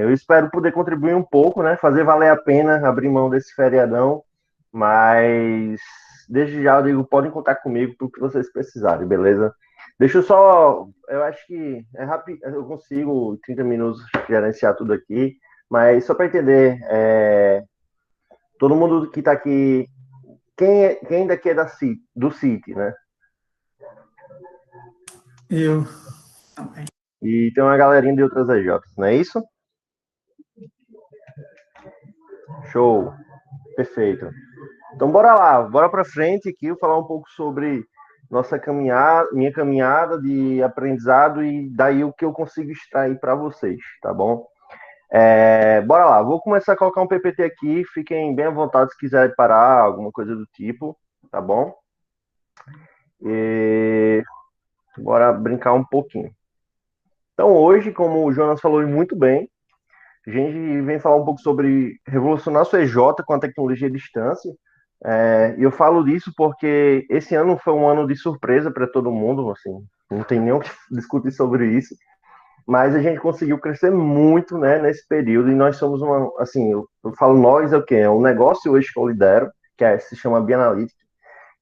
Eu espero poder contribuir um pouco, né? Fazer valer a pena abrir mão desse feriadão, mas desde já eu digo, podem contar comigo para o que vocês precisarem, beleza? Deixa eu só, eu acho que é rápido, eu consigo 30 minutos gerenciar tudo aqui, mas só para entender, todo mundo que está aqui, quem daqui é do City, né? Eu também. E tem uma galerinha de outras EJs, não é isso? Show, perfeito. Então bora lá, bora para frente aqui, eu falar um pouco sobre nossa caminhada, minha caminhada de aprendizado e daí o que eu consigo extrair para vocês, tá bom? Bora lá, vou começar a colocar um PPT aqui, fiquem bem à vontade se quiserem parar, alguma coisa do tipo, tá bom? E bora brincar um pouquinho. Então hoje, como o Jonas falou muito bem, a gente vem falar um pouco sobre revolucionar sua EJ com a tecnologia à distância. E eu falo disso porque esse ano foi um ano de surpresa para todo mundo, assim, não tem nem o que discutir sobre isso, mas a gente conseguiu crescer muito, né, nesse período e nós somos uma, assim, eu falo nós é o quê? É um negócio hoje que eu lidero, se chama Bianalytic,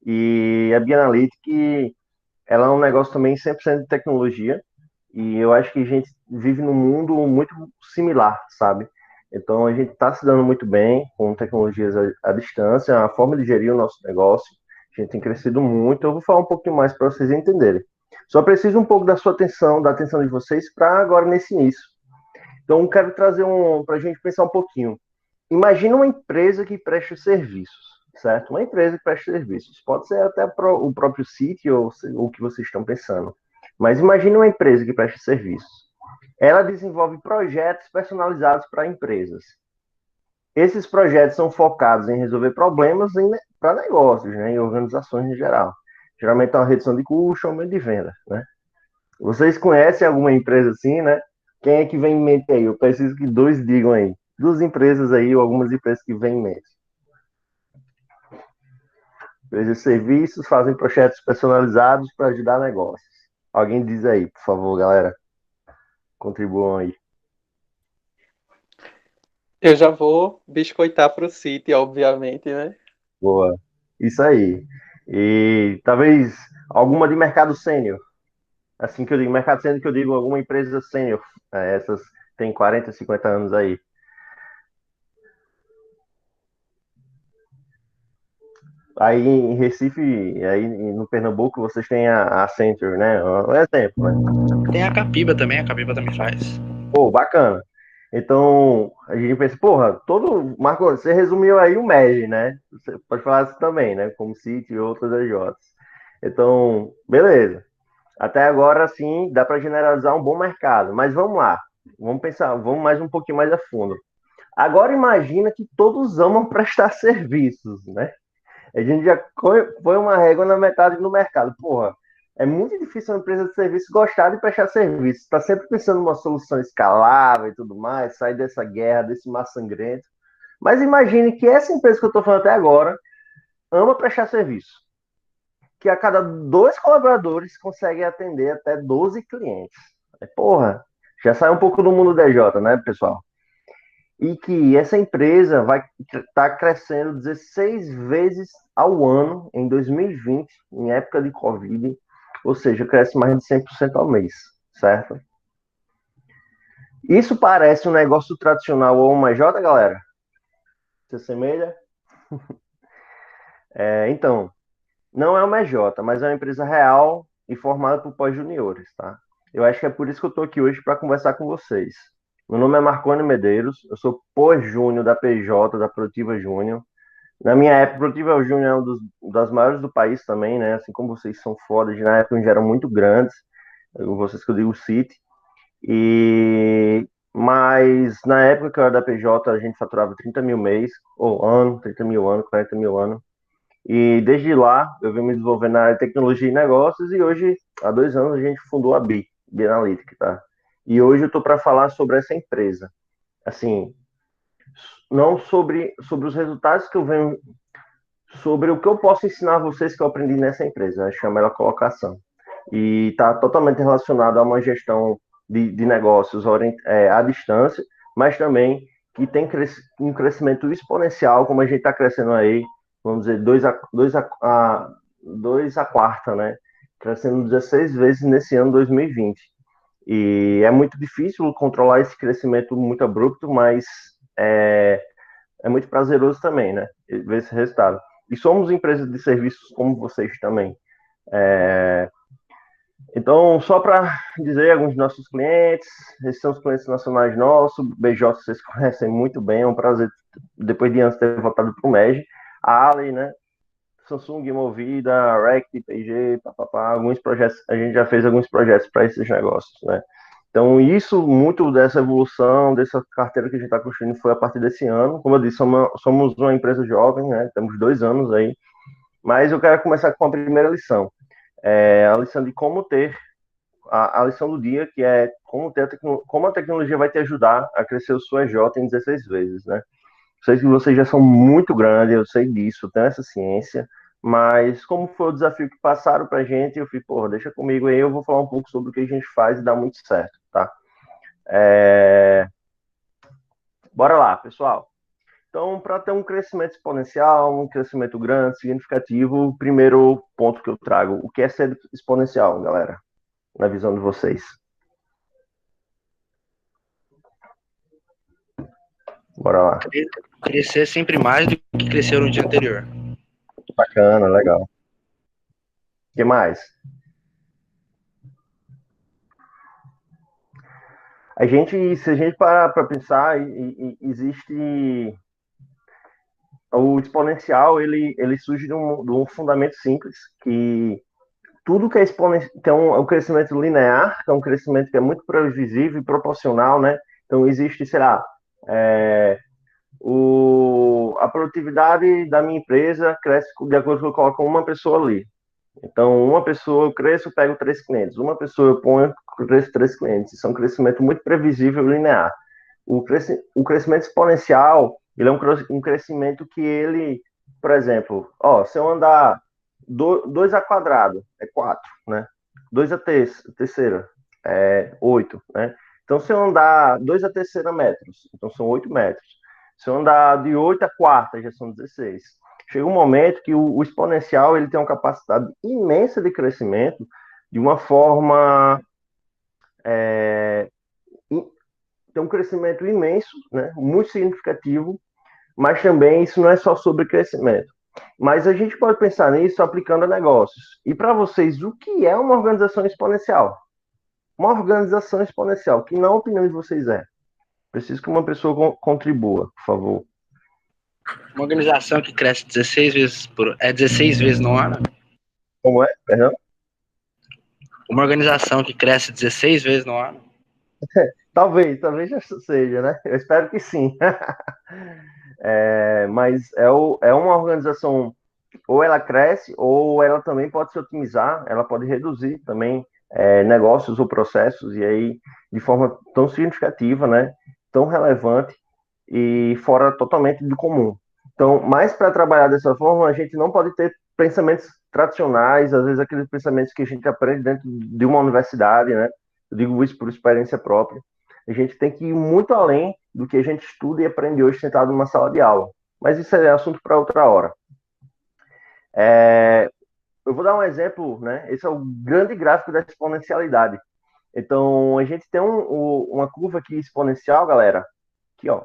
e a Bianalytic, ela é um negócio também 100% de tecnologia, e eu acho que a gente vive num mundo muito similar, sabe? Então a gente está se dando muito bem com tecnologias à distância, a forma de gerir o nosso negócio. A gente tem crescido muito. Eu vou falar um pouquinho mais para vocês entenderem. Só preciso um pouco da sua atenção, da atenção de vocês para agora nesse início. Então quero trazer para a gente pensar um pouquinho. Imagina uma empresa que presta serviços, certo? Uma empresa que presta serviços. Pode ser até o próprio sítio ou o que vocês estão pensando. Mas imagine uma empresa que presta serviços. Ela desenvolve projetos personalizados para empresas. Esses projetos são focados em resolver problemas para negócios, né, e organizações em geral. Geralmente é uma redução de custo, aumento de venda, né? Vocês conhecem alguma empresa assim, né? Quem é que vem em mente aí? Eu preciso que dois digam aí. Duas empresas aí, ou algumas empresas que vêm em mente. Empresas de serviços fazem projetos personalizados para ajudar negócios. Alguém diz aí, por favor, galera. Contribuam aí. Eu já vou biscoitar pro City, obviamente, né? Boa. Isso aí. E talvez alguma de mercado sênior. Assim que eu digo mercado sênior, que eu digo alguma empresa sênior. Essas tem 40, 50 anos aí. Aí em Recife, aí no Pernambuco, vocês têm a Accenture, né? Um exemplo, né? Tem a Capiva também faz. Pô, bacana. Então, a gente pensa, porra, Marco, você resumiu aí o MED, né? Você pode falar isso também, né? Como City e outras AJs. Então, beleza. Até agora, sim, dá para generalizar um bom mercado. Mas vamos lá. Vamos pensar, vamos mais um pouquinho mais a fundo. Agora imagina que todos amam prestar serviços, né? A gente já põe uma régua na metade do mercado. Porra, é muito difícil uma empresa de serviço gostar de prestar serviço. Está sempre pensando numa solução escalável e tudo mais, sair dessa guerra, desse mar sangrento. Mas imagine que essa empresa que eu estou falando até agora ama prestar serviço. Que a cada dois colaboradores consegue atender até 12 clientes. Porra, já sai um pouco do mundo DJ, né, pessoal? E que essa empresa vai estar crescendo 16 vezes ao ano em 2020, em época de Covid, ou seja, cresce mais de 100% ao mês, certo? Isso parece um negócio tradicional ou uma J, galera? Se assemelha? Então, não é uma J, mas é uma empresa real e formada por pós-juniores, tá? Eu acho que é por isso que eu estou aqui hoje para conversar com vocês. Meu nome é Marconi Medeiros, eu sou pós-júnior da PJ, da Produtiva Júnior. Na minha época, Produtiva Júnior é das maiores do país também, né? Assim como vocês são fodas, na época eles eram muito grandes, vocês que eu digo City. Mas na época que eu era da PJ, a gente faturava 30 mil mês, ou ano, 30 mil ano, 40 mil ano. E desde lá, eu venho me desenvolvendo na área de tecnologia e negócios, e hoje, há 2 anos, a gente fundou a Bi Analytics, tá? E hoje eu estou para falar sobre essa empresa. Assim, não sobre os resultados que eu venho, sobre o que eu posso ensinar a vocês que eu aprendi nessa empresa. Acho que é a melhor colocação. E está totalmente relacionado a uma gestão de negócios à distância, mas também que tem um crescimento exponencial, como a gente está crescendo aí, vamos dizer, 2 a quarta, né? Crescendo 16 vezes nesse ano 2020. E é muito difícil controlar esse crescimento muito abrupto, mas é muito prazeroso também, né? Ver esse resultado. E somos empresas de serviços como vocês também. Então, só para dizer, alguns dos nossos clientes, esses são os clientes nacionais nossos, BJ vocês conhecem muito bem, é um prazer, depois de antes ter voltado para o MEG, a Ali, né? Samsung, Movida, Rect, PG, papapá, alguns projetos, a gente já fez alguns projetos para esses negócios, né? Então, isso, muito dessa evolução, dessa carteira que a gente está construindo foi a partir desse ano. Como eu disse, somos uma empresa jovem, né? Temos 2 anos aí, mas eu quero começar com a primeira lição. A lição de como ter, a lição do dia, que é como a tecnologia vai te ajudar a crescer o seu EJ em 16 vezes, né? Sei que vocês já são muito grandes, eu sei disso, eu tenho essa ciência, mas como foi o desafio que passaram pra gente, eu falei, porra, deixa comigo aí, eu vou falar um pouco sobre o que a gente faz e dá muito certo, tá? Bora lá, pessoal. Então, para ter um crescimento exponencial, um crescimento grande, significativo, o primeiro ponto que eu trago, o que é ser exponencial, galera, na visão de vocês? Bora lá. Crescer sempre mais do que cresceu no dia anterior. Bacana, legal. O que mais? Se a gente parar para pensar, existe o exponencial, ele surge de um fundamento simples, que tudo que é exponencial, tem um crescimento linear, que é um crescimento que é muito previsível e proporcional, né? Então existe, sei lá, a produtividade da minha empresa cresce de acordo com que eu coloco uma pessoa ali. Então, uma pessoa eu cresço, eu pego 3 clientes. Uma pessoa eu ponho, eu cresço 3 clientes. Isso é um crescimento muito previsível e linear. O crescimento exponencial, ele é um crescimento que ele, por exemplo, se eu andar 2 a quadrado, é 4, né? 2 a terceira, é 8, né? Então, se eu andar 2 a terceira metros, então são 8 metros. Se eu andar de 8 a quarta, já são 16. Chega um momento que o exponencial ele tem uma capacidade imensa de crescimento de uma forma tem um crescimento imenso, né, muito significativo, mas também isso não é só sobre crescimento. Mas a gente pode pensar nisso aplicando a negócios. E para vocês, o que é uma organização exponencial? Uma organização exponencial, que na opinião de vocês é? Preciso que uma pessoa contribua, por favor. Uma organização que cresce 16 vezes no ano. Como é, Fernando? Uma organização que cresce 16 vezes no ano. Talvez já seja, né? Eu espero que sim. Mas é uma organização, ou ela cresce, ou ela também pode se otimizar, ela pode reduzir também negócios ou processos, e aí de forma tão significativa, né? Tão relevante e fora totalmente do comum. Então, mas para trabalhar dessa forma, a gente não pode ter pensamentos tradicionais, às vezes aqueles pensamentos que a gente aprende dentro de uma universidade, né? Eu digo isso por experiência própria. A gente tem que ir muito além do que a gente estuda e aprende hoje sentado numa sala de aula. Mas isso é assunto para outra hora. Eu vou dar um exemplo, né? Esse é o grande gráfico da exponencialidade. Então, a gente tem uma curva aqui exponencial, galera, aqui, ó.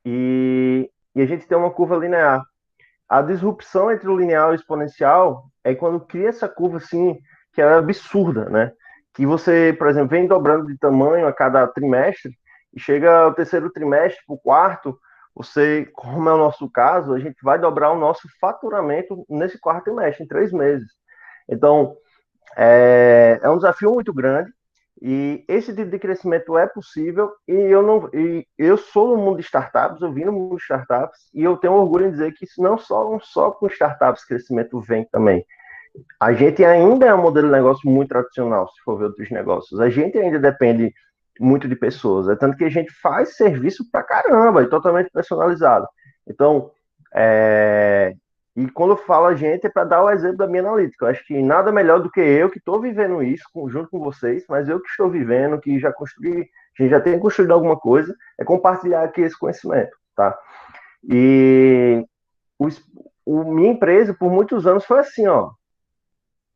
E a gente tem uma curva linear. A disrupção entre o linear e o exponencial é quando cria essa curva assim, que é absurda, né? Que você, por exemplo, vem dobrando de tamanho a cada trimestre e chega ao terceiro trimestre, para o quarto, você, como é o nosso caso, a gente vai dobrar o nosso faturamento nesse quarto trimestre, em 3 meses. Então, é um desafio muito grande e esse tipo de crescimento é possível eu sou no mundo de startups, eu vim no mundo de startups e eu tenho orgulho em dizer que isso não só com startups crescimento vem também. A gente ainda é um modelo de negócio muito tradicional, se for ver outros negócios. A gente ainda depende muito de pessoas, é tanto que a gente faz serviço pra caramba e totalmente personalizado. Então, e quando eu falo a gente é para dar o exemplo da minha analítica. Eu acho que nada melhor do que eu que estou vivendo isso junto com vocês, mas eu que estou vivendo, que já construí a gente já tem construído alguma coisa, é compartilhar aqui esse conhecimento, tá? E minha empresa, por muitos anos, foi assim, ó.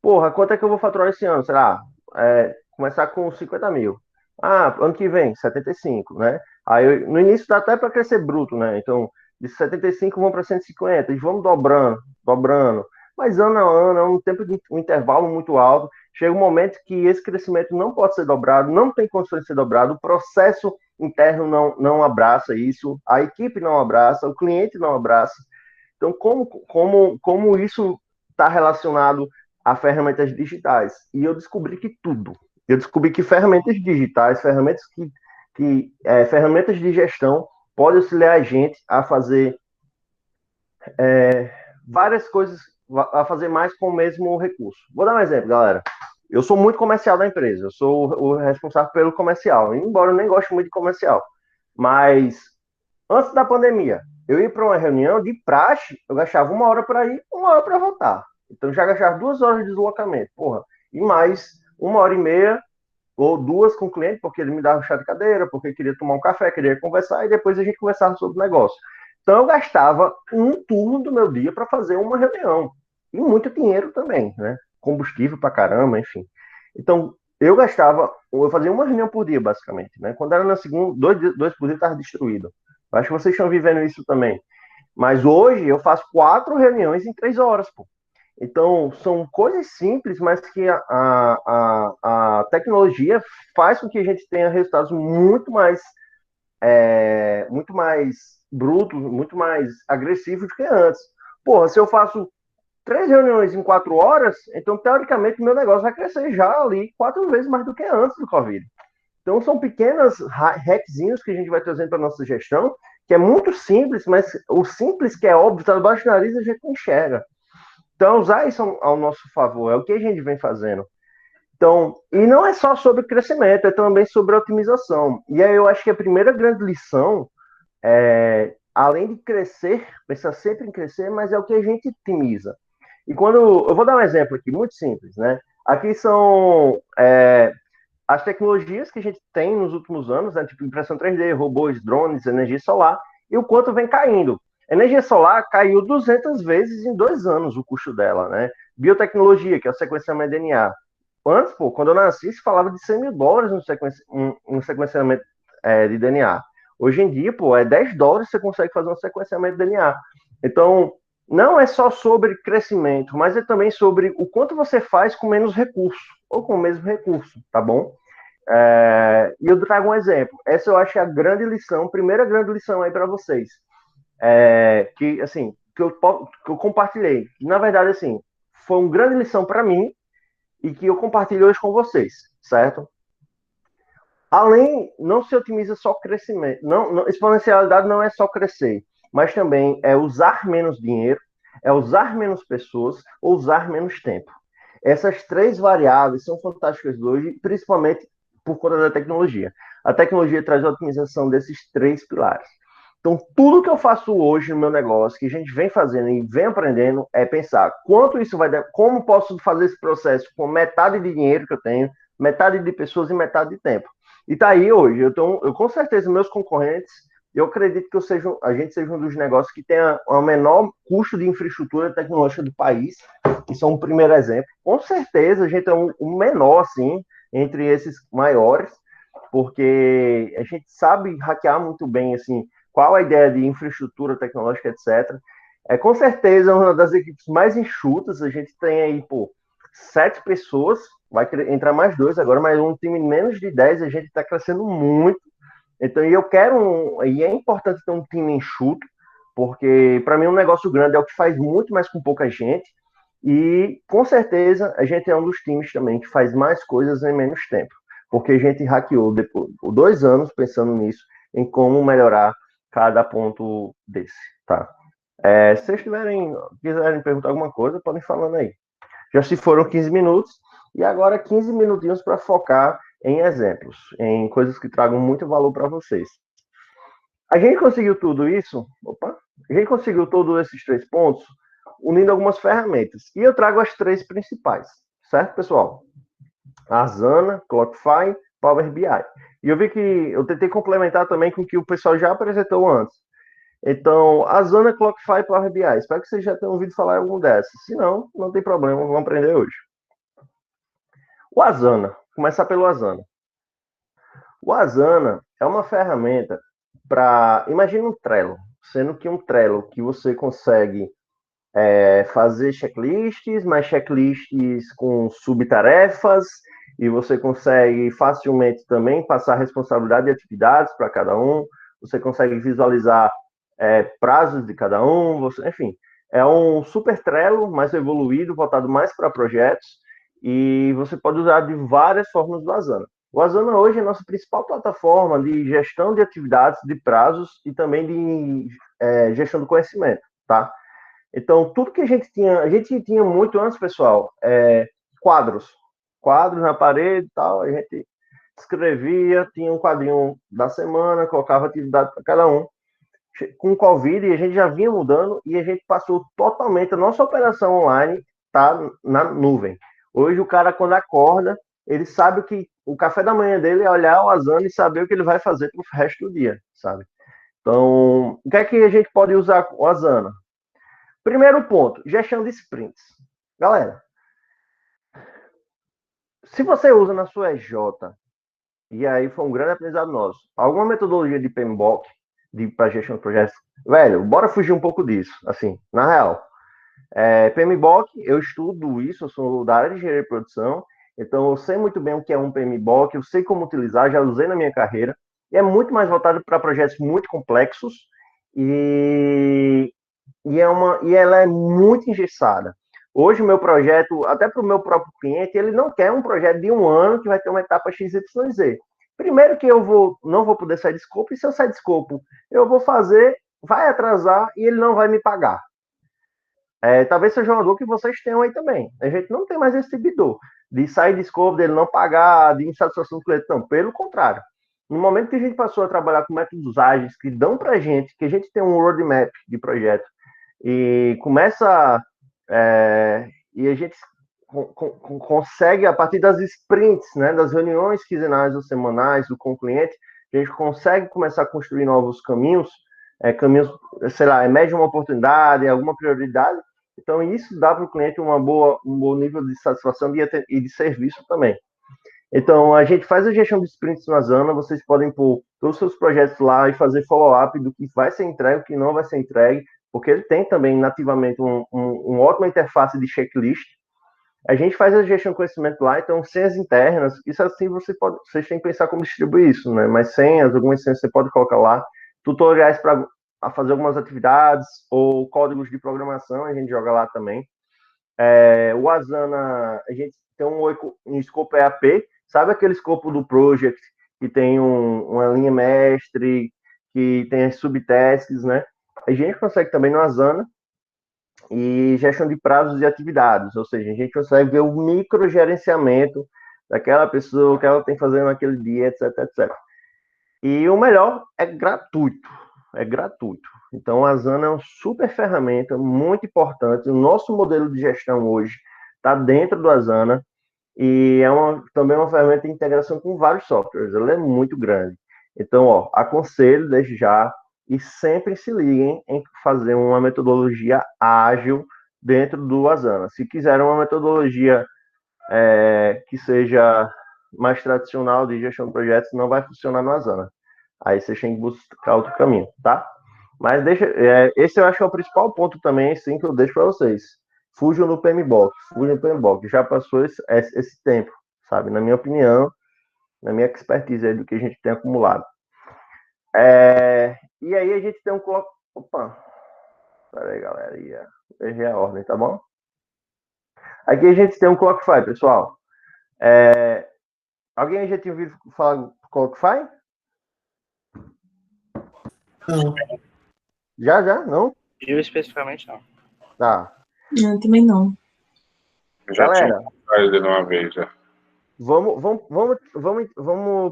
Porra, quanto é que eu vou faturar esse ano? Sei lá, começar com 50 mil. Ah, ano que vem, 75, né? Aí, no início dá até para crescer bruto, né? Então, de 75 vamos para 150, e vamos dobrando, dobrando. Mas ano a ano, é um tempo de um intervalo muito alto. Chega um momento que esse crescimento não pode ser dobrado, não tem condições de ser dobrado, o processo interno não abraça isso, a equipe não abraça, o cliente não abraça. Então, como isso está relacionado a ferramentas digitais? E eu descobri que tudo. Eu descobri que ferramentas digitais, ferramentas de gestão podem auxiliar a gente a fazer várias coisas, a fazer mais com o mesmo recurso. Vou dar um exemplo, galera. Eu sou muito comercial da empresa, eu sou o responsável pelo comercial, embora eu nem goste muito de comercial. Mas antes da pandemia, eu ia para uma reunião de praxe, eu gastava 1 hora para ir, 1 hora para voltar. Então já gastava 2 horas de deslocamento, porra. E mais 1 hora e meia ou 2 com o cliente, porque ele me dava um chá de cadeira, porque queria tomar um café, queria conversar, e depois a gente conversava sobre o negócio. Então eu gastava um turno do meu dia para fazer uma reunião. E muito dinheiro também, né? Combustível para caramba, enfim. Então, eu fazia uma reunião por dia, basicamente, né? Quando era na segunda, dois por dia, estava destruído. Eu acho que vocês estão vivendo isso também. Mas hoje eu faço 4 reuniões em 3 horas, pô. Então, são coisas simples, mas que a tecnologia faz com que a gente tenha resultados muito mais brutos, muito mais agressivos do que antes. Porra, se eu faço 3 reuniões em 4 horas, então, teoricamente, meu negócio vai crescer já ali 4 vezes mais do que antes do Covid. Então, são pequenas hackzinhos que a gente vai trazendo para a nossa gestão, que é muito simples, mas o simples que é óbvio, está debaixo do nariz, a gente não enxerga. Então, usar isso ao nosso favor, é o que a gente vem fazendo. Então, e não é só sobre crescimento, é também sobre otimização. E aí eu acho que a primeira grande lição além de crescer, pensar sempre em crescer, mas é o que a gente otimiza. E eu vou dar um exemplo aqui, muito simples, né? Aqui são as tecnologias que a gente tem nos últimos anos, né? Tipo impressão 3D, robôs, drones, energia solar, e o quanto vem caindo. Energia solar caiu 200 vezes em 2 anos o custo dela, né? Biotecnologia, que é o sequenciamento de DNA. Antes, pô, quando eu nasci, se falava de US$ 100.000 no sequenciamento de DNA. Hoje em dia, pô, $10 você consegue fazer um sequenciamento de DNA. Então, não é só sobre crescimento, mas é também sobre o quanto você faz com menos recurso, ou com o mesmo recurso, tá bom? E eu trago um exemplo. Essa eu acho que é a grande lição, primeira grande lição aí para vocês. Que eu compartilhei. Na verdade, assim, foi uma grande lição para mim e que eu compartilho hoje com vocês, certo? Além, não se otimiza só crescimento. Exponencialidade não é só crescer, mas também é usar menos dinheiro, é usar menos pessoas ou usar menos tempo. Essas 3 variáveis são fantásticas hoje, principalmente por conta da tecnologia. A tecnologia traz a otimização desses 3 pilares. Então, tudo que eu faço hoje no meu negócio, que a gente vem fazendo e vem aprendendo, é pensar quanto isso vai dar, como posso fazer esse processo com metade de dinheiro que eu tenho, metade de pessoas e metade de tempo. E tá aí hoje. Eu com certeza, meus concorrentes, eu acredito que a gente seja um dos negócios que tenha o menor custo de infraestrutura tecnológica do país. Isso é um primeiro exemplo. Com certeza, a gente é um menor, assim, entre esses maiores, porque a gente sabe hackear muito bem, assim, qual a ideia de infraestrutura tecnológica, etc. Com certeza, uma das equipes mais enxutas. A gente tem aí, 7 pessoas, vai entrar mais 2 agora, mas um time menos de 10, a gente está crescendo muito. Então, e é importante ter um time enxuto, porque para mim um negócio grande é o que faz muito mais com pouca gente, e com certeza a gente é um dos times também que faz mais coisas em menos tempo, porque a gente hackeou depois 2 anos pensando nisso, em como melhorar cada ponto desse, tá? Se vocês quiserem perguntar alguma coisa, podem falando aí. Já se foram 15 minutos, e agora 15 minutinhos para focar em exemplos, em coisas que tragam muito valor para vocês. A gente conseguiu tudo isso, a gente conseguiu todos esses 3 pontos unindo algumas ferramentas. E eu trago as 3 principais, certo, pessoal? Asana, Clockify, Power BI. E eu vi que eu tentei complementar também com o que o pessoal já apresentou antes. Então, Asana, Clockify e Power BI. Espero que vocês já tenham ouvido falar em algum dessas. Se não, não tem problema, vamos aprender hoje. O Asana, começar pelo Asana. O Asana é uma ferramenta para... Imagina um Trello, sendo que um Trello que você consegue fazer checklists, mas checklists com subtarefas, e você consegue facilmente também passar responsabilidade de atividades para cada um, você consegue visualizar prazos de cada um, enfim, é um super Trello mais evoluído, voltado mais para projetos, e você pode usar de várias formas do Asana. O Asana hoje é a nossa principal plataforma de gestão de atividades, de prazos e também de gestão do conhecimento, tá? Então, tudo que a gente tinha muito antes, pessoal, quadros na parede e tal, a gente escrevia, tinha um quadrinho da semana, colocava atividade para cada um. Com o Covid, a gente já vinha mudando e a gente passou totalmente, a nossa operação online tá na nuvem. Hoje, o cara, quando acorda, ele sabe que o café da manhã dele é olhar o Asana e saber o que ele vai fazer pro resto do dia, sabe? Então, o que é que a gente pode usar o Asana? Primeiro ponto, gestão de sprints. Galera, se você usa na sua EJ, e aí foi um grande aprendizado nosso, alguma metodologia de PMBOK, para gestão de projetos, velho, bora fugir um pouco disso, assim, na real. PMBOK, eu estudo isso, eu sou da área de engenharia de produção, então eu sei muito bem o que é um PMBOK, eu sei como utilizar, já usei na minha carreira, e é muito mais voltado para projetos muito complexos, e ela é muito engessada. Hoje, o meu projeto, até para o meu próprio cliente, ele não quer um projeto de 1 ano que vai ter uma etapa XYZ. Primeiro que não vou poder sair de escopo, e se eu sair de escopo, eu vou fazer, vai atrasar e ele não vai me pagar. Talvez seja uma dor que vocês tenham aí também. A gente não tem mais esse tipo de dor, de sair de escopo, dele não pagar, de insatisfação do cliente. Não, pelo contrário. No momento que a gente passou a trabalhar com métodos ágeis que dão para a gente, que a gente tem um roadmap de projeto, e começa e a gente consegue, a partir das sprints, né, das reuniões quinzenais ou semanais com o cliente, a gente consegue começar a construir novos caminhos, sei lá, mede uma oportunidade, alguma prioridade, então isso dá para o cliente um bom nível de satisfação e de serviço também. Então, a gente faz a gestão de sprints no Asana, vocês podem pôr todos os seus projetos lá e fazer follow-up do que vai ser entregue, o que não vai ser entregue, porque ele tem também nativamente uma ótima interface de checklist. A gente faz a gestão de conhecimento lá, então senhas internas, isso assim vocês têm que pensar como distribuir isso, né? Mas algumas senhas você pode colocar lá, tutoriais para fazer algumas atividades, ou códigos de programação, a gente joga lá também. O Asana, a gente tem um escopo EAP, sabe aquele escopo do project, que tem uma linha mestre, que tem as subtasks, né? A gente consegue também no Asana e gestão de prazos e atividades, ou seja, a gente consegue ver o microgerenciamento daquela pessoa, o que ela tem fazendo naquele dia, etc, etc. E o melhor, é gratuito. Então, a Asana é uma super ferramenta, muito importante. O nosso modelo de gestão hoje está dentro do Asana e também uma ferramenta de integração com vários softwares. Ela é muito grande. Então, aconselho desde já e sempre se liguem em fazer uma metodologia ágil dentro do Asana. Se quiserem uma metodologia que seja mais tradicional de gestão de projetos, não vai funcionar no Asana. Aí vocês têm que buscar outro caminho, tá? Mas esse eu acho que é o principal ponto também, sim, que eu deixo para vocês. Fujam no PMBOK. Já passou esse tempo, sabe? Na minha opinião, na minha expertise aí do que a gente tem acumulado. E aí a gente tem um... Opa! Pera aí, galera. Errei a ordem, tá bom? Aqui a gente tem um Clockify, pessoal. Alguém já tinha ouvido falar Clockify? Não. Já? Não? Eu especificamente não. Tá. Não, também não. Já Galera, tinha ele uma vez já. Vamos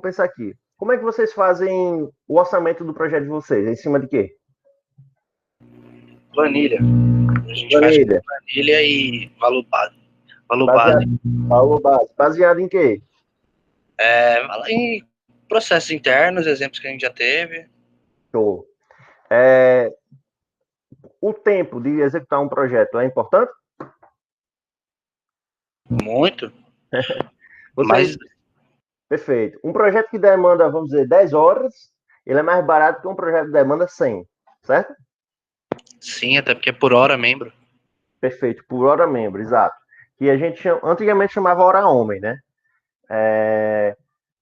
pensar aqui. Como é que vocês fazem o orçamento do projeto de vocês? Em cima de quê? Planilha. A gente faz planilha e valor base. Valor base. Baseado em quê? Fala em processos internos, exemplos que a gente já teve. Show. O tempo de executar um projeto é importante? Muito. Vocês, perfeito. Um projeto que demanda, vamos dizer, 10 horas, ele é mais barato que um projeto que demanda 100, certo? Sim, até porque é por hora membro. Perfeito, por hora membro, exato. Que a gente antigamente chamava hora homem, né?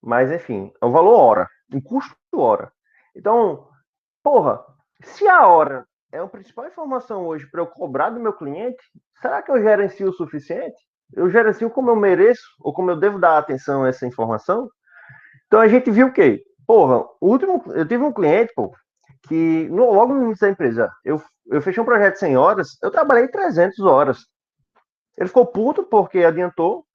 Mas, enfim, é o valor hora, um custo hora. Então, porra, se a hora é a principal informação hoje para eu cobrar do meu cliente, será que eu gerencio o suficiente? Eu gerencio como eu mereço ou como eu devo dar atenção a essa informação? Então a gente viu o quê? Porra, eu tive um cliente, pô, que logo no início da empresa, eu fechei um projeto de 100 horas, eu trabalhei 300 horas. Ele ficou puto porque adiantou.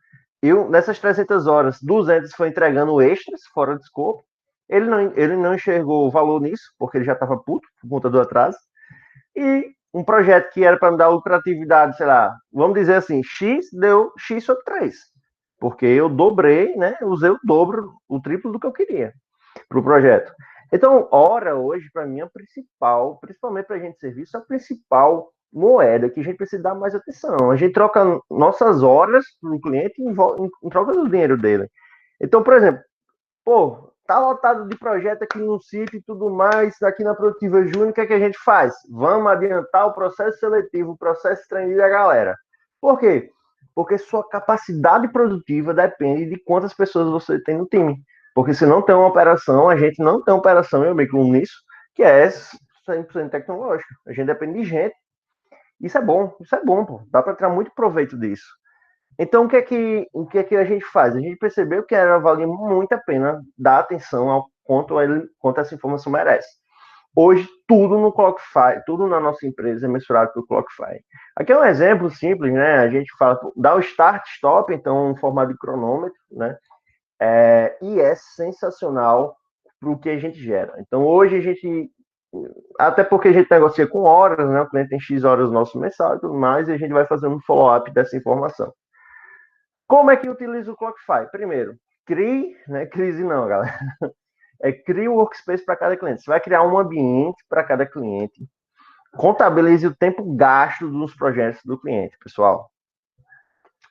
Nessas 300 horas, 200 foi entregando extras, fora de escopo. Ele não enxergou o valor nisso, porque ele já estava puto por conta do atraso. E um projeto que era para me dar lucratividade, sei lá, vamos dizer assim, X deu X sobre 3. Porque eu dobrei, né? Usei o dobro, o triplo do que eu queria para o projeto. Então, hora hoje, para mim, é a principal, principalmente para a gente de serviço, a principal moeda que a gente precisa dar mais atenção. A gente troca nossas horas para o cliente em troca do dinheiro dele. Então, por exemplo, pô, tá lotado de projeto aqui no sítio e tudo mais, aqui na Produtiva Júnior, o que é que a gente faz? Vamos adiantar o processo seletivo, o processo de treininho da galera. Por quê? Porque sua capacidade produtiva depende de quantas pessoas você tem no time. Porque se não tem uma operação, a gente não tem uma operação, eu me incluo nisso, que é 100% tecnológica. A gente depende de gente. Isso é bom, pô. Dá para tirar muito proveito disso. Então, o que é que a gente faz? A gente percebeu que era valia muito a pena dar atenção ao quanto essa informação merece. Hoje, tudo no Clockify, tudo na nossa empresa é mensurado pelo Clockify. Aqui é um exemplo simples, né? A gente fala, dá o start, stop, então, um formato de cronômetro, né? E é sensacional para o que a gente gera. Então, hoje a gente, até porque a gente negocia com horas, né? O cliente tem X horas no nosso mensal e tudo mais, e a gente vai fazendo um follow-up dessa informação. Como é que utiliza o Clockify? Primeiro, crie, né? Crise não, galera. Crie o workspace para cada cliente. Você vai criar um ambiente para cada cliente. Contabilize o tempo gasto nos projetos do cliente, pessoal.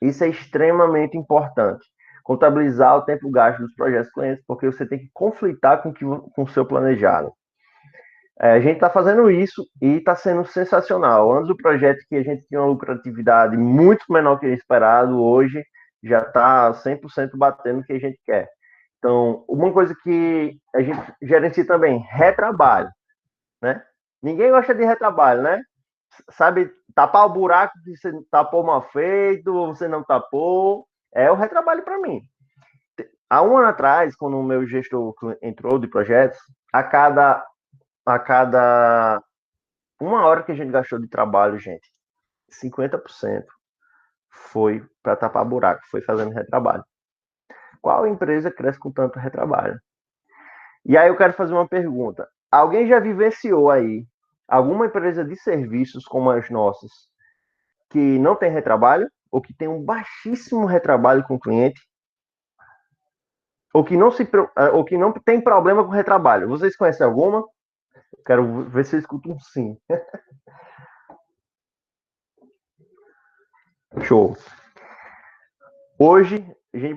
Isso é extremamente importante. Contabilizar o tempo gasto dos projetos dos clientes, porque você tem que conflitar com o seu planejado. A gente está fazendo isso e está sendo sensacional. Antes do projeto que a gente tinha uma lucratividade muito menor que o esperado, hoje já está 100% batendo o que a gente quer. Então, uma coisa que a gente gerencia também, retrabalho, né? Ninguém gosta de retrabalho, né? Sabe, tapar o buraco que você tapou mal feito, ou você não tapou, é o retrabalho para mim. Há um ano atrás, quando o meu gestor entrou de projetos, a cada uma hora que a gente gastou de trabalho, gente, 50% foi para tapar buraco, foi fazendo retrabalho. Qual empresa cresce com tanto retrabalho? E aí eu quero fazer uma pergunta. Alguém já vivenciou aí alguma empresa de serviços como as nossas que não tem retrabalho? Ou que tem um baixíssimo retrabalho com o cliente? Ou que não tem problema com retrabalho? Vocês conhecem alguma? Quero ver se eu escuto um sim. Show. Hoje, a gente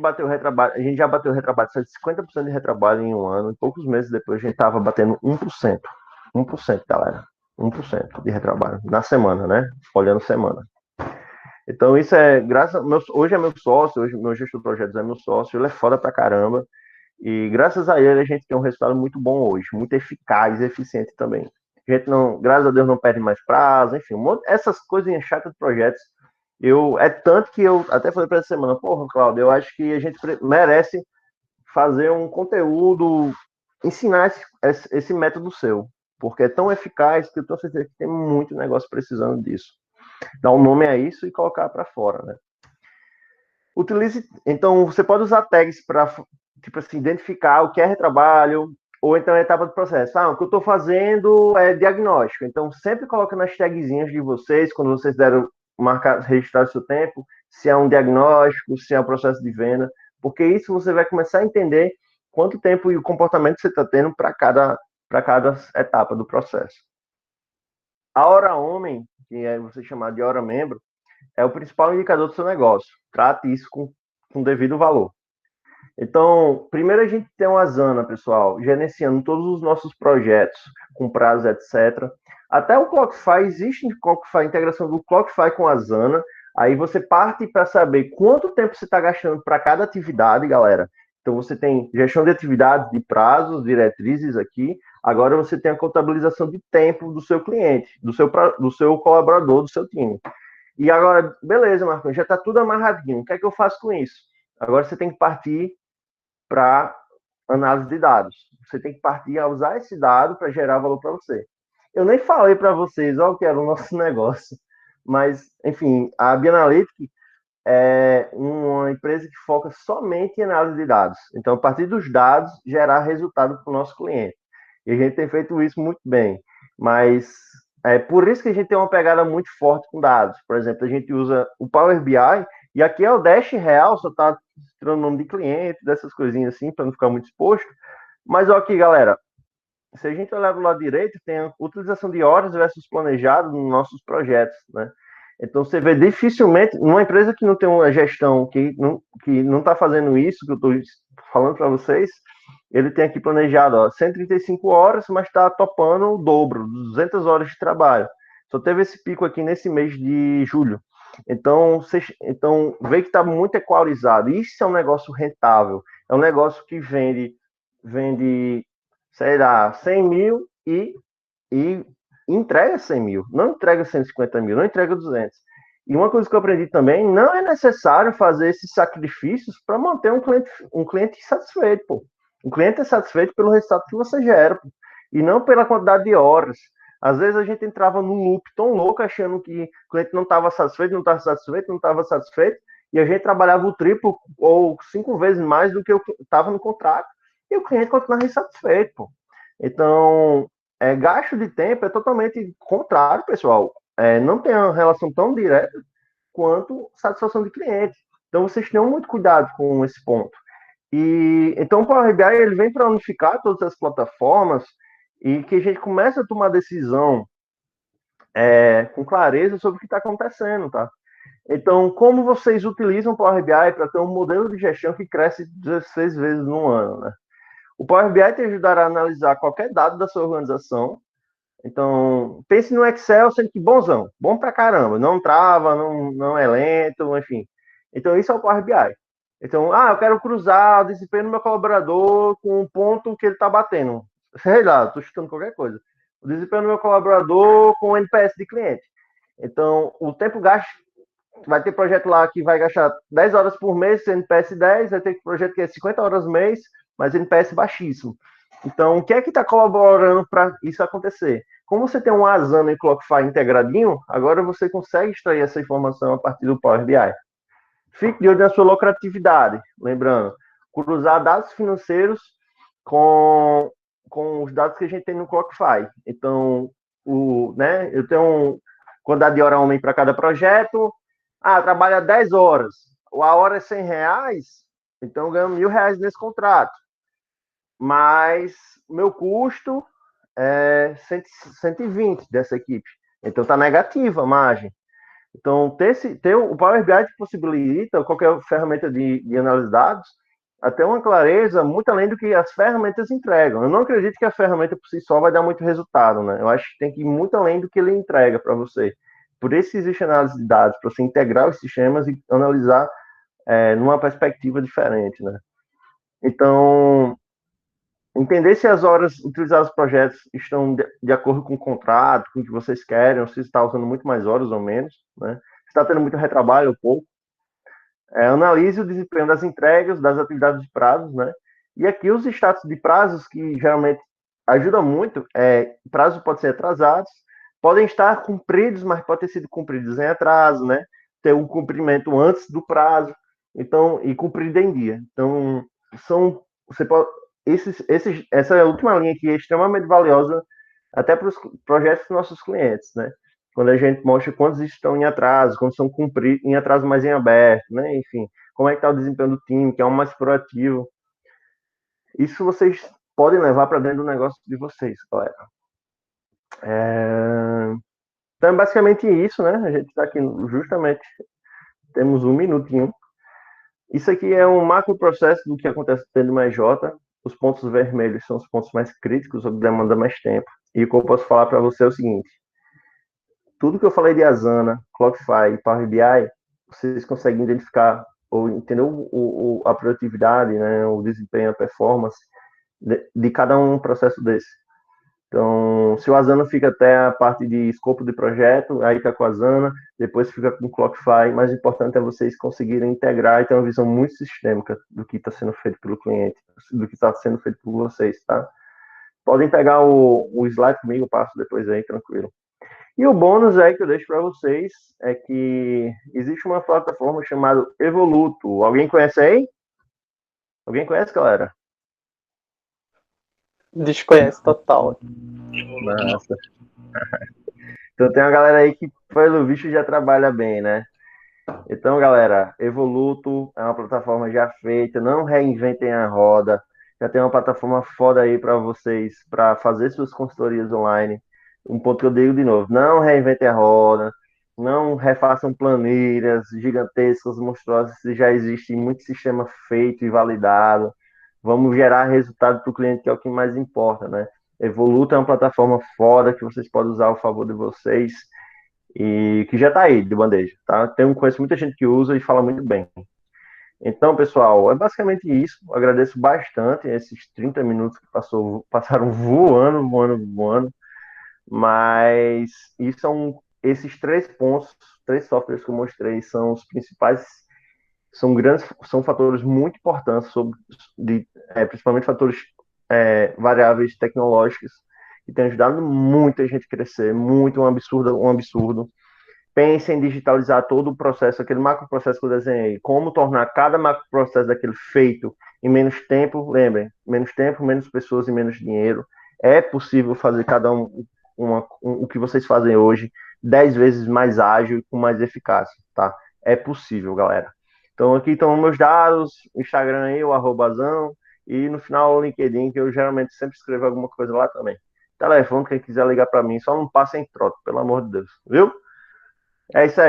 já bateu retrabalho, 50% de retrabalho em um ano, e poucos meses depois a gente estava batendo 1%. 1%, galera. 1% de retrabalho na semana, né? Olhando semana. Então, isso é hoje é meu sócio, hoje meu gestor de projetos é meu sócio, ele é foda pra caramba. E graças a ele a gente tem um resultado muito bom hoje, muito eficaz e eficiente também. A gente não, graças a Deus, não perde mais prazo, enfim, essas coisinhas chatas de projetos. É tanto que eu até falei para essa semana, porra, Cláudio, eu acho que a gente merece fazer um conteúdo, ensinar esse método seu, porque é tão eficaz que eu tenho certeza que tem muito negócio precisando disso. Dar um nome a isso e colocar para fora, né? Então, você pode usar tags para, tipo assim, identificar o que é retrabalho, ou então a etapa do processo. O que eu estou fazendo é diagnóstico. Então, sempre coloca nas tagzinhas de vocês, quando vocês deram registrar o seu tempo, se é um diagnóstico, se é um processo de venda, porque isso você vai começar a entender quanto tempo e o comportamento você está tendo para cada etapa do processo. A hora homem, que é você chamar de hora membro, é o principal indicador do seu negócio. Trate isso com devido valor. Então, primeiro a gente tem uma Asana, pessoal, gerenciando todos os nossos projetos, com prazo, etc. Até o Clockify, existe Clockify, integração do Clockify com a Asana. Aí você parte para saber quanto tempo você está gastando para cada atividade, galera. Então, você tem gestão de atividades, de prazos, diretrizes aqui. Agora, você tem a contabilização de tempo do seu cliente, do seu colaborador, do seu time. E agora, beleza, Marcos, já está tudo amarradinho. O que é que eu faço com isso? Agora, você tem que partir para análise de dados. Você tem que partir a usar esse dado para gerar valor para você. Eu nem falei para vocês o que era o nosso negócio, mas, enfim, a Bianalytic é uma empresa que foca somente em análise de dados. Então, a partir dos dados, gerar resultado para o nosso cliente. E a gente tem feito isso muito bem. Mas é por isso que a gente tem uma pegada muito forte com dados. Por exemplo, a gente usa o Power BI, e aqui é o Dash real, só está tirando o nome de cliente, dessas coisinhas assim, para não ficar muito exposto. Mas ó, aqui, galera, se a gente olhar do lado direito, tem a utilização de horas versus planejado nos nossos projetos, né? Então, você vê dificilmente, numa empresa que não tem uma gestão, que não está fazendo isso, que eu estou falando para vocês, ele tem aqui planejado 135 horas, mas está topando o dobro, 200 horas de trabalho. Só teve esse pico aqui nesse mês de julho. Então vê que está muito equalizado. Isso é um negócio rentável. É um negócio que vende sei lá, 100 mil e entrega 100 mil. Não entrega 150 mil, não entrega 200. E uma coisa que eu aprendi também, não é necessário fazer esses sacrifícios para manter um cliente satisfeito, pô. O cliente é satisfeito pelo resultado que você gera, pô, e não pela quantidade de horas. Às vezes a gente entrava num loop tão louco, achando que o cliente não estava satisfeito, não estava satisfeito, não estava satisfeito, e a gente trabalhava o triplo ou 5 vezes mais do que eu estava no contrato, e o cliente continuava insatisfeito, pô. Então, gasto de tempo é totalmente contrário, pessoal. Não tem uma relação tão direta quanto satisfação de cliente. Então, vocês tenham muito cuidado com esse ponto. E então o Power BI ele vem para unificar todas as plataformas e que a gente comece a tomar decisão com clareza sobre o que está acontecendo, tá? Então, como vocês utilizam o Power BI para ter um modelo de gestão que cresce 16 vezes no ano, né? O Power BI te ajudará a analisar qualquer dado da sua organização. Então, pense no Excel sendo que bonzão, bom pra caramba, não trava, não é lento, enfim. Então, isso é o Power BI. Então, eu quero cruzar o desempenho do meu colaborador com o ponto que ele está batendo. Sei lá, estou chutando qualquer coisa. O desempenho do meu colaborador com o NPS de cliente. Então, o tempo gasto, vai ter projeto lá que vai gastar 10 horas por mês, NPS 10, vai ter projeto que é 50 horas por mês, mas NPS baixíssimo. Então, o que é que está colaborando para isso acontecer? Como você tem um Asana e Clockify integradinho, agora você consegue extrair essa informação a partir do Power BI. Fique de olho na sua lucratividade. Lembrando, cruzar dados financeiros com os dados que a gente tem no Clockify. Então, eu tenho quantidade de hora homem para cada projeto. Trabalha 10 horas. A hora é R$100, então eu ganho R$1.000 nesse contrato. Mas meu custo é 120 dessa equipe. Então está negativa a margem. Então, o Power BI te possibilita, qualquer ferramenta de análise de dados, até uma clareza muito além do que as ferramentas entregam. Eu não acredito que a ferramenta por si só vai dar muito resultado, né? Eu acho que tem que ir muito além do que ele entrega para você. Por isso existe análise de dados, para você integrar os sistemas e analisar numa perspectiva diferente, né? Então, entender se as horas utilizadas nos projetos estão de acordo com o contrato, com o que vocês querem, ou se está usando muito mais horas ou menos, né? Se está tendo muito retrabalho ou pouco. Analise o desempenho das entregas, das atividades de prazos, né? E aqui os status de prazos, que geralmente ajuda muito, prazos podem ser atrasados, podem estar cumpridos, mas podem ter sido cumpridos em atraso, né? Ter um cumprimento antes do prazo, então, e cumprido em dia. Então, você pode, essa última linha aqui é extremamente valiosa até para os projetos dos nossos clientes, né? Quando a gente mostra quantos estão em atraso, quantos são cumpridos em atraso, mas em aberto, né? Enfim, como é que está o desempenho do time, quem é o mais proativo. Isso vocês podem levar para dentro do negócio de vocês, galera. Então é basicamente isso, né? A gente está aqui justamente, temos 1 minutinho. Isso aqui é um macro processo do que acontece dentro do MJ. Os pontos vermelhos são os pontos mais críticos, ou que demanda mais tempo. E o que eu posso falar para você é o seguinte: tudo que eu falei de Asana, Clockify e Power BI, vocês conseguem identificar ou entender a produtividade, né, o desempenho, a performance de cada um processo desse. Então, se o Asana fica até a parte de escopo de projeto, aí está com a Asana, depois fica com o Clockify. Mais importante é vocês conseguirem integrar e ter uma visão muito sistêmica do que está sendo feito pelo cliente, do que está sendo feito por vocês, tá? Podem pegar o slide comigo, eu passo depois aí, tranquilo. E o bônus aí que eu deixo para vocês é que existe uma plataforma chamada Evoluto. Alguém conhece aí? Alguém conhece, galera? Desconhece total. Nossa. Então tem uma galera aí que, pelo visto, já trabalha bem, né? Então, galera, Evoluto é uma plataforma já feita, não reinventem a roda. Já tem uma plataforma foda aí para vocês, para fazer suas consultorias online. Um ponto que eu digo de novo: não reinventem a roda, não refaçam planilhas gigantescas, monstruosas, se já existe muito sistema feito e validado. Vamos gerar resultado para o cliente, que é o que mais importa, né? Evoluto é uma plataforma foda que vocês podem usar ao favor de vocês e que já está aí de bandeja, tá? Conheço muita gente que usa e fala muito bem. Então, pessoal, é basicamente isso. Agradeço bastante esses 30 minutos que passaram voando. Mas esses 3 pontos, 3 softwares que eu mostrei são os principais, são fatores muito importantes principalmente fatores variáveis tecnológicos que têm ajudado muita gente a crescer, muito um absurdo. Pense em digitalizar todo o processo, aquele macro processo que eu desenhei, como tornar cada macro processo daquele feito em menos tempo. Lembrem, menos tempo, menos pessoas e menos dinheiro. É possível fazer cada o que vocês fazem hoje 10 vezes mais ágil e com mais eficácia, tá? É possível, galera. Então aqui estão meus dados, Instagram aí, o @zão, e no final o LinkedIn, que eu geralmente sempre escrevo alguma coisa lá também. Telefone, quem quiser ligar para mim, só não passem troca, pelo amor de Deus, viu? É isso aí, galera.